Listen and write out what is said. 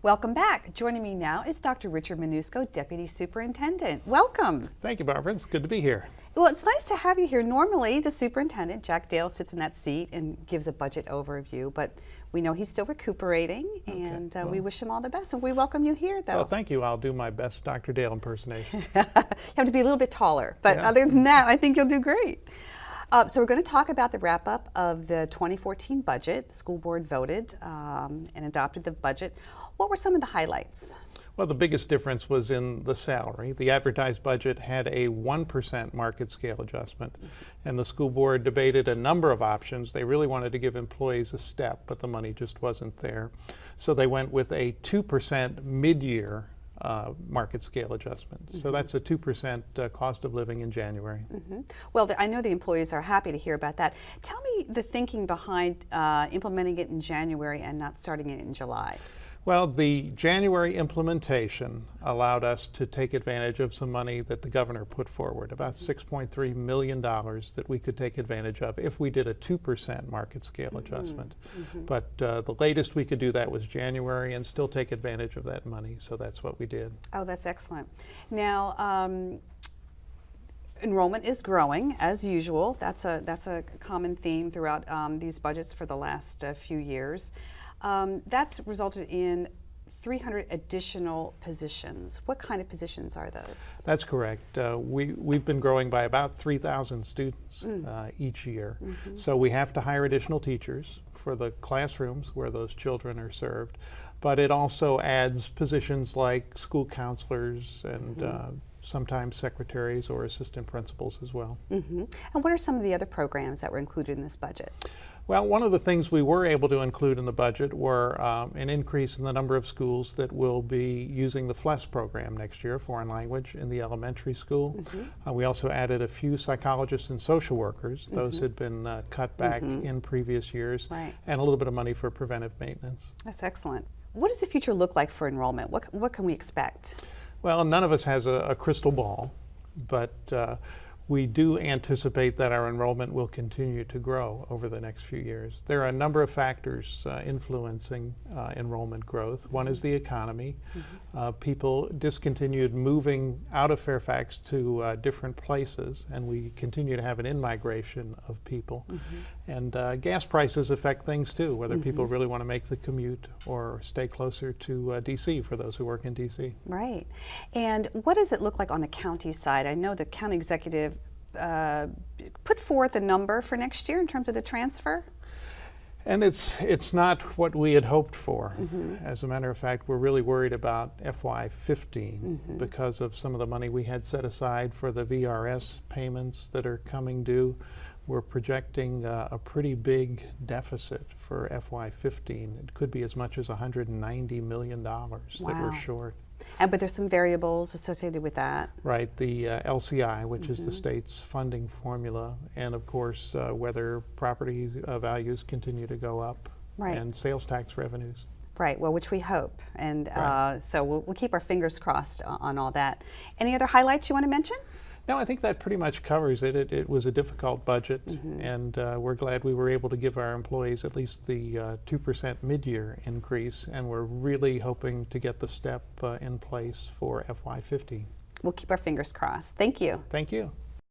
Welcome back. Joining me now is Dr. Richard Moniuszko, Deputy Superintendent. Welcome. Thank you, Barbara. It's good to be here. Well, it's nice to have you here. Normally, the superintendent, Jack Dale, sits in that seat and gives a budget overview, but we know he's still recuperating, and we wish him all the best. And we welcome you here, though. Well, thank you. I'll do my best Dr. Dale impersonation. You have to be a little bit taller, but other than that, I think you'll do great. So we're going to talk about the wrap-up of the 2014 budget. The school board voted and adopted the budget. What were some of the highlights? Well, the biggest difference was in the salary. The advertised budget had a 1% market scale adjustment, and the school board debated a number of options. They really wanted to give employees a step, but the money just wasn't there. So they went with a 2% mid-year market scale adjustment. So that's a 2% cost of living in January. Well, I know the employees are happy to hear about that. Tell me the thinking behind implementing it in January and not starting it in July. Well, the January implementation allowed us to take advantage of some money that the governor put forward, about $6.3 million that we could take advantage of if we did a 2% market scale adjustment. But the latest we could do that was January and still take advantage of that money, so that's what we did. Oh, that's excellent. Now, enrollment is growing, as usual. That's a common theme throughout these budgets for the last few years. That's resulted in 300 additional positions. What kind of positions are those? That's correct. We've been growing by about 3,000 students each year. So we have to hire additional teachers for the classrooms where those children are served. But it also adds positions like school counselors and sometimes secretaries or assistant principals as well. And what are some of the other programs that were included in this budget? Well, one of the things we were able to include in the budget were an increase in the number of schools that will be using the FLES program next year, foreign language, in the elementary school. We also added a few psychologists and social workers. Those had been cut back in previous years, and a little bit of money for preventive maintenance. That's excellent. What does the future look like for enrollment? What can we expect? Well, none of us has a crystal ball, but we do anticipate that our enrollment will continue to grow over the next few years. There are a number of factors influencing enrollment growth. One is the economy. People discontinued moving out of Fairfax to different places, and we continue to have an in-migration of people. And gas prices affect things too, whether people really want to make the commute or stay closer to D.C. for those who work in D.C. Right. And what does it look like on the county side? I know the county executive put forth a number for next year in terms of the transfer. And it's not what we had hoped for. As a matter of fact, we're really worried about FY15 because of some of the money we had set aside for the VRS payments that are coming due. We're projecting a pretty big deficit for FY15. It could be as much as $190 million that we're short. But there's some variables associated with that. Right, the LCI, which is the state's funding formula, and of course whether property values continue to go up, and sales tax revenues. Right, well, which we hope, and so we'll keep our fingers crossed on all that. Any other highlights you want to mention? No, I think that pretty much covers it. It was a difficult budget, and we're glad we were able to give our employees at least the 2% mid-year increase, and we're really hoping to get the step in place for FY15. We'll keep our fingers crossed. Thank you. Thank you.